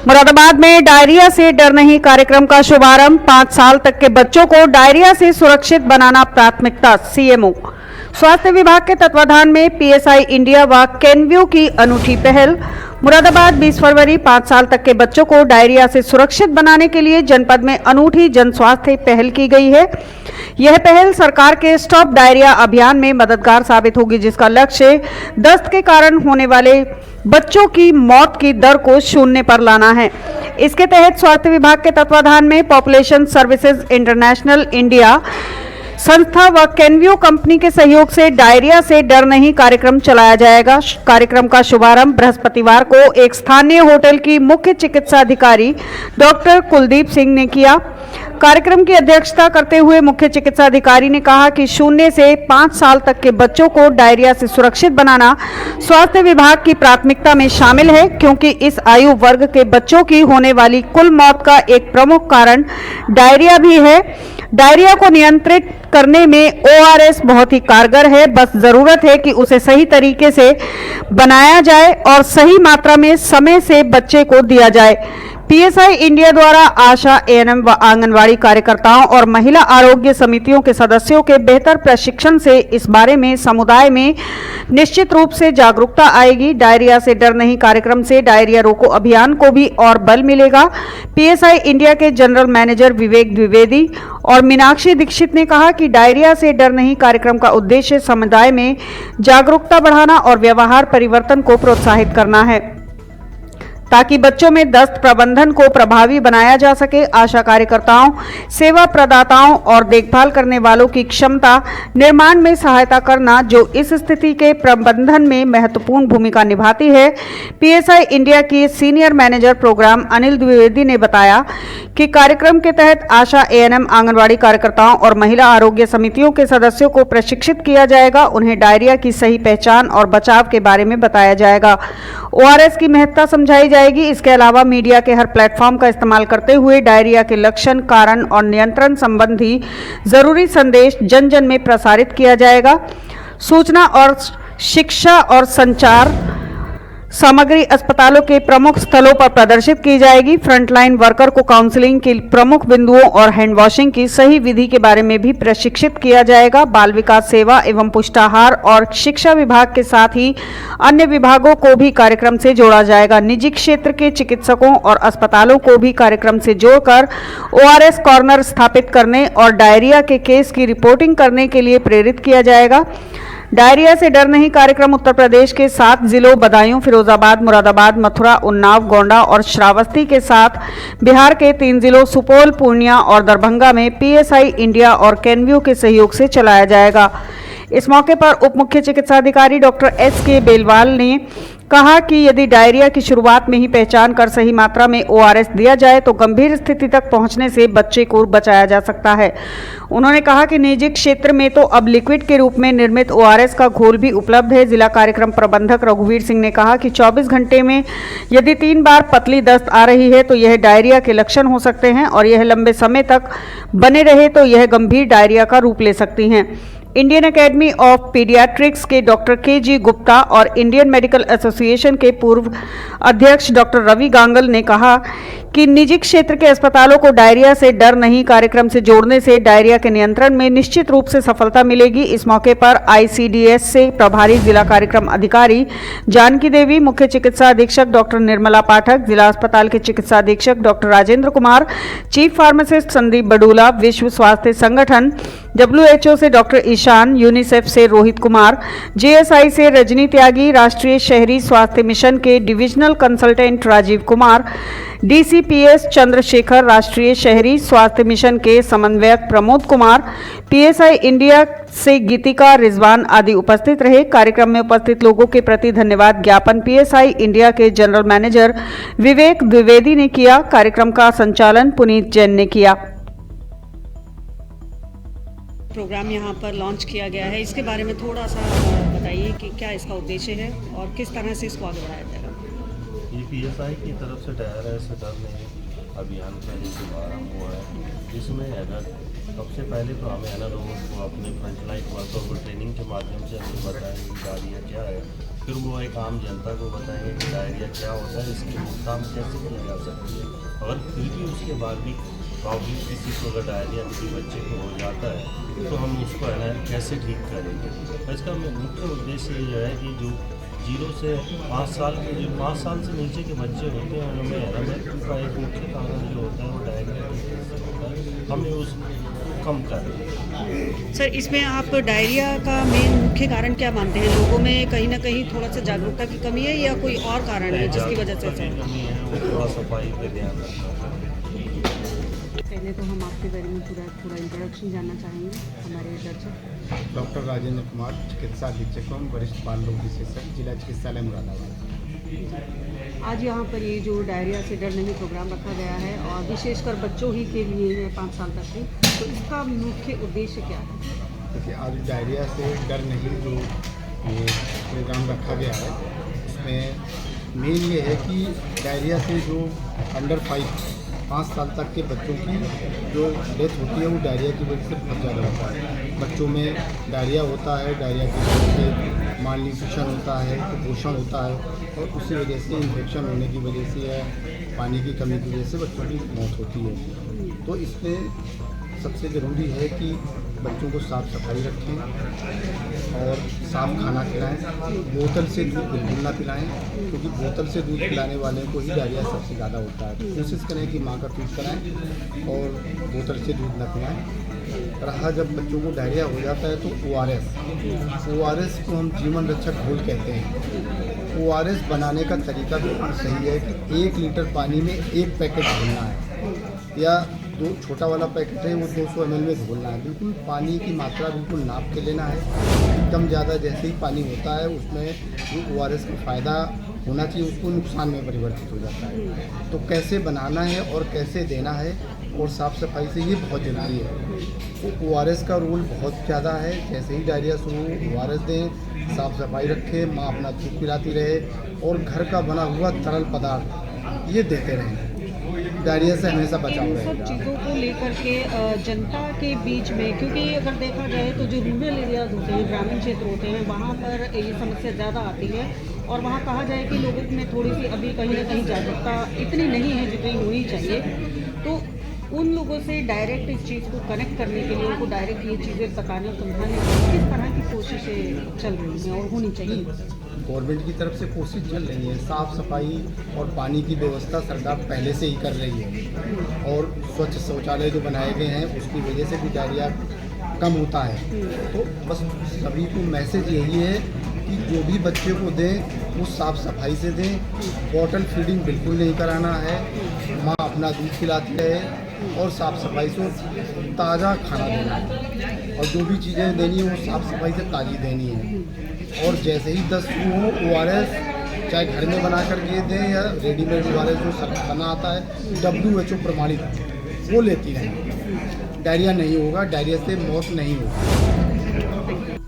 मुरादाबाद में डायरिया से डर नहीं कार्यक्रम का शुभारंभ। 5 साल तक के बच्चों को डायरिया से सुरक्षित बनाना प्राथमिकता। सीएमओ। स्वास्थ्य विभाग के तत्वाधान में पीएसआई इंडिया व कैनव्यू की अनूठी पहल। मुरादाबाद 20 फरवरी 5 साल तक के बच्चों को डायरिया से सुरक्षित बनाने के लिए जनपद में अनूठी जन स्वास्थ्य पहल की गई है। यह पहल सरकार के स्टॉप डायरिया अभियान में मददगार साबित होगी, जिसका लक्ष्य दस्त के कारण होने वाले बच्चों की मौत की दर को शून्य पर लाना है। इसके तहत स्वास्थ्य विभाग के तत्वाधान में पॉपुलेशन सर्विसेज इंटरनेशनल इंडिया संस्था व कैनव्यू कंपनी के सहयोग से डायरिया से डर नहीं कार्यक्रम चलाया जाएगा। कार्यक्रम का शुभारंभ बृहस्पतिवार को एक स्थानीय होटल की मुख्य चिकित्सा अधिकारी डॉक्टर कुलदीप सिंह ने किया। कार्यक्रम की अध्यक्षता करते हुए मुख्य चिकित्सा अधिकारी ने कहा कि 0 से 5 साल तक के बच्चों को डायरिया से सुरक्षित बनाना स्वास्थ्य विभाग की प्राथमिकता में शामिल है, क्योंकि इस आयु वर्ग के बच्चों की होने वाली कुल मौत का एक प्रमुख कारण डायरिया भी है। डायरिया को नियंत्रित करने में ओआरएस बहुत ही कारगर है, बस जरूरत है कि उसे सही तरीके से बनाया जाए और सही मात्रा में समय से बच्चे को दिया जाए। पीएसआई इंडिया द्वारा आशा, एएनएम व आंगनवाड़ी कार्यकर्ताओं और महिला आरोग्य समितियों के सदस्यों के बेहतर प्रशिक्षण से इस बारे में समुदाय में निश्चित रूप से जागरूकता आएगी। डायरिया से डर नहीं कार्यक्रम से डायरिया रोको अभियान को भी और बल मिलेगा। पीएसआई इंडिया के जनरल मैनेजर विवेक द्विवेदी और मीनाक्षी दीक्षित ने कहा कि डायरिया से डर नहीं कार्यक्रम का उद्देश्य समुदाय में जागरूकता बढ़ाना और व्यवहार परिवर्तन को प्रोत्साहित करना है, ताकि बच्चों में दस्त प्रबंधन को प्रभावी बनाया जा सके। आशा कार्यकर्ताओं, सेवा प्रदाताओं और देखभाल करने वालों की क्षमता निर्माण में सहायता करना, जो इस स्थिति के प्रबंधन में महत्वपूर्ण भूमिका निभाती है। पीएसआई इंडिया की senior manager program Anil Dwivedi ने बताया कि कार्यक्रम के तहत आशा, एएनएम, आंगनवाड़ी कार्यकर्ताओं और महिला आरोग्य समितियों के सदस्यों को प्रशिक्षित किया जाएगा। उन्हें डायरिया की सही पहचान और बचाव के बारे में बताया जाएगा। ओआरएस की महत्ता समझाई जाएगी। इसके अलावा मीडिया के हर प्लेटफॉर्म का इस्तेमाल करते हुए डायरिया के लक्षण, कारण और नियंत्रण संबंधी जरूरी संदेश जन जन में प्रसारित किया जाएगा। सूचना और शिक्षा और संचार सामग्री अस्पतालों के प्रमुख स्थलों पर प्रदर्शित की जाएगी। फ्रंटलाइन वर्कर को काउंसलिंग के प्रमुख बिंदुओं और हैंड वॉशिंग की सही विधि के बारे में भी प्रशिक्षित किया जाएगा। बाल विकास सेवा एवं पुष्टाहार और शिक्षा विभाग के साथ ही अन्य विभागों को भी कार्यक्रम से जोड़ा जाएगा। निजी क्षेत्र के चिकित्सकों और अस्पतालों को भी कार्यक्रम से जोड़कर ओआरएस कॉर्नर स्थापित करने और डायरिया के केस की रिपोर्टिंग करने के लिए प्रेरित किया जाएगा। डायरिया से डर नहीं कार्यक्रम उत्तर प्रदेश के 7 जिलों बदायूं, फिरोजाबाद, मुरादाबाद, मथुरा, उन्नाव, गोंडा और श्रावस्ती के साथ बिहार के 3 जिलों सुपौल, पूर्णिया और दरभंगा में पीएसआई इंडिया और कैनव्यू के सहयोग से चलाया जाएगा। इस मौके पर उप मुख्य चिकित्सा अधिकारी डॉक्टर एस.के. बेलवाल ने कहा कि यदि डायरिया की शुरुआत में ही पहचान कर सही मात्रा में ओआरएस दिया जाए तो गंभीर स्थिति तक पहुंचने से बच्चे को बचाया जा सकता है। उन्होंने कहा कि निजी क्षेत्र में तो अब लिक्विड के रूप में निर्मित ओआरएस का घोल भी उपलब्ध है। जिला कार्यक्रम प्रबंधक रघुवीर सिंह ने कहा कि 24 घंटे में यदि 3 बार पतली दस्त आ रही है तो यह डायरिया के लक्षण हो सकते हैं, और यह लंबे समय तक बने रहे तो यह गंभीर डायरिया का रूप ले सकती हैं। इंडियन एकेडमी ऑफ पीडियाट्रिक्स के डॉक्टर के.जी. गुप्ता और इंडियन मेडिकल एसोसिएशन के पूर्व अध्यक्ष डॉक्टर रवि गांगल ने कहा कि निजी क्षेत्र के अस्पतालों को डायरिया से डर नहीं कार्यक्रम से जोड़ने से डायरिया के नियंत्रण में निश्चित रूप से सफलता मिलेगी। इस मौके पर आईसीडीएस से प्रभारी जिला कार्यक्रम अधिकारी जानकी देवी, मुख्य चिकित्सा अधीक्षक डॉक्टर निर्मला पाठक, जिला अस्पताल के चिकित्सा अधीक्षक doctor Rajendra Kumar, chief pharmacist Sandeep Badula, विश्व स्वास्थ्य संगठन WHO से डॉक्टर ईशान, यूनिसेफ से रोहित कुमार, जेएसआई से रजनी त्यागी, राष्ट्रीय शहरी स्वास्थ्य मिशन के डिविजनल कंसल्टेंट राजीव कुमार, डीसीपीएस चंद्रशेखर, राष्ट्रीय शहरी स्वास्थ्य मिशन के समन्वयक प्रमोद कुमार, पीएसआई इंडिया से गीतिका, रिजवान आदि उपस्थित रहे। कार्यक्रम में उपस्थित लोगों के प्रति धन्यवाद ज्ञापन पीएसआई इंडिया के जनरल मैनेजर विवेक द्विवेदी ने किया। कार्यक्रम का संचालन पुनीत जैन ने किया। प्रोग्राम यहाँ पर लॉन्च किया गया है, इसके बारे में थोड़ा सा बताइए कि क्या इसका उद्देश्य है और किस तरह से इसको आगे बढ़ाया जाएगा। ये पीएसआई की तरफ से डायरिया से डर नहीं अभियान का जो शुभारम्भ हुआ है, इसमें अगर सबसे पहले तो हमें लोगों को अपने फ्रंटलाइन वर्कर को ट्रेनिंग के माध्यम से हमें बताएं कि डायरिया क्या है, फिर वो एक आम जनता को बताएंगे कि डायरिया क्या होता है, इसकी रोकथाम कैसे की जा सकती है। अगर फिर भी उसके बाद भी प्रॉब्लम किसी को अगर डायरिया किसी बच्चे को हो जाता है तो हम उसको है ना कैसे ठीक करेंगे। इसका मुख्य उद्देश्य ये है कि जो 0 से 5 साल के जो 5 साल से नीचे के बच्चे होते हैं उनमें है ना मृत्यु का एक मुख्य कारण जो होता है वो डायरिया की होता है, हमें उस कम करें। सर, इसमें आप डायरिया का मेन मुख्य कारण क्या मानते हैं? लोगों में कहीं ना कहीं थोड़ा सा जागरूकता की कमी है या कोई और कारण है जिसकी वजह से ऐसा है? कमी है, वो थोड़ा सफाई पे ध्यान रखना है। पहले तो हम आपके बारे में पूरा इंट्रोडक्शन जानना चाहेंगे हमारे दर्शक। डॉक्टर राजेंद्र कुमार, चिकित्सा अधीक्षक एवं वरिष्ठ बाल रोग विशेषज्ञ, जिला चिकित्सालय मुरादाबाद। आज यहाँ पर ये जो डायरिया से डर नहीं प्रोग्राम रखा गया है और विशेषकर बच्चों ही के लिए है 5 साल तक के, तो इसका मुख्य उद्देश्य क्या है? देखिए, आज डायरिया से डर नहीं जो ये प्रोग्राम रखा गया है, उसमें मेन ये है कि डायरिया से जो अंडर 5 साल तक के बच्चों की जो डेथ होती है वो डायरिया की वजह से बहुत ज़्यादा होता है। बच्चों में डायरिया होता है, डायरिया की वजह से माल न्यूट्रिशन होता है, कुपोषण होता है और उसी वजह से इन्फेक्शन होने की वजह से या पानी की कमी की वजह से बच्चों की मौत होती है। तो इसमें सबसे ज़रूरी है कि बच्चों को साफ़ सफाई रखें और साफ़ खाना खिलाएं। बोतल से दूध बिल्कुल ना पिलाएं, क्योंकि बोतल से दूध पिलाने वाले को ही डायरिया सबसे ज़्यादा होता है। तो कोशिश करें कि माँ का दूध कराएं और बोतल से दूध ना पिलाएं। रहा जब बच्चों को डायरिया हो जाता है तो ORS को हम जीवन रक्षक घोल कहते हैं। ORS बनाने का तरीका बिल्कुल सही है कि 1 लीटर पानी में 1 पैकेट घोलना है या जो छोटा वाला पैकेट है वो 200 ml में घोलना है। बिल्कुल पानी की मात्रा बिल्कुल नाप के लेना है। एकदम ज़्यादा जैसे ही पानी होता है उसमें जो ORS का फ़ायदा होना चाहिए उसको नुकसान में परिवर्तित हो जाता है। तो कैसे बनाना है और कैसे देना है और साफ़ सफाई से ये बहुत ज़रूरी है। तो ORS का रोल बहुत ज़्यादा है। जैसे ही डायरिया शुरू हो ORS दें, साफ़ सफाई रखें, माँ अपना दूध पिलाती रहे और घर का बना हुआ तरल पदार्थ ये देते रहें। डायरिया से हमेशा बचाव इन सब रहेगा। चीज़ों को लेकर के जनता के बीच में, क्योंकि अगर देखा जाए तो जो रूरल एरियाज होते हैं, ग्रामीण क्षेत्र होते हैं, वहाँ पर ये समस्या ज़्यादा आती है और वहाँ कहा जाए कि लोगों में थोड़ी सी अभी कहीं ना कहीं जागरूकता इतनी नहीं है जितनी होनी चाहिए। तो उन लोगों से डायरेक्ट इस चीज़ को कनेक्ट करने के लिए, उनको डायरेक्ट ये चीज़ें बताने समझाने के लिए किस तरह की कोशिशें चल रही हैं और होनी चाहिए? गवर्नमेंट की तरफ से कोशिश चल रही है। साफ़ सफाई और पानी की व्यवस्था सरकार पहले से ही कर रही है और स्वच्छ शौचालय जो बनाए गए हैं उसकी वजह से भी डायरिया कम होता है। तो बस सभी को मैसेज यही है कि जो भी बच्चे को दें वो साफ़ सफाई से दें। बॉटल फीडिंग बिल्कुल नहीं कराना है। माँ अपना दूध पिलाती रहे और साफ़ सफाई से ताज़ा खाना देना है और जो भी चीज़ें देनी है वो साफ़ सफाई से ताज़ी देनी है। और जैसे ही 10 शुरू हो ORS चाहे घर में बना कर के दें या रेडीमेड ORS जो बना आता है WHO प्रमाणित वो लेती रहें। डायरिया नहीं होगा, डायरिया से मौत नहीं होगी।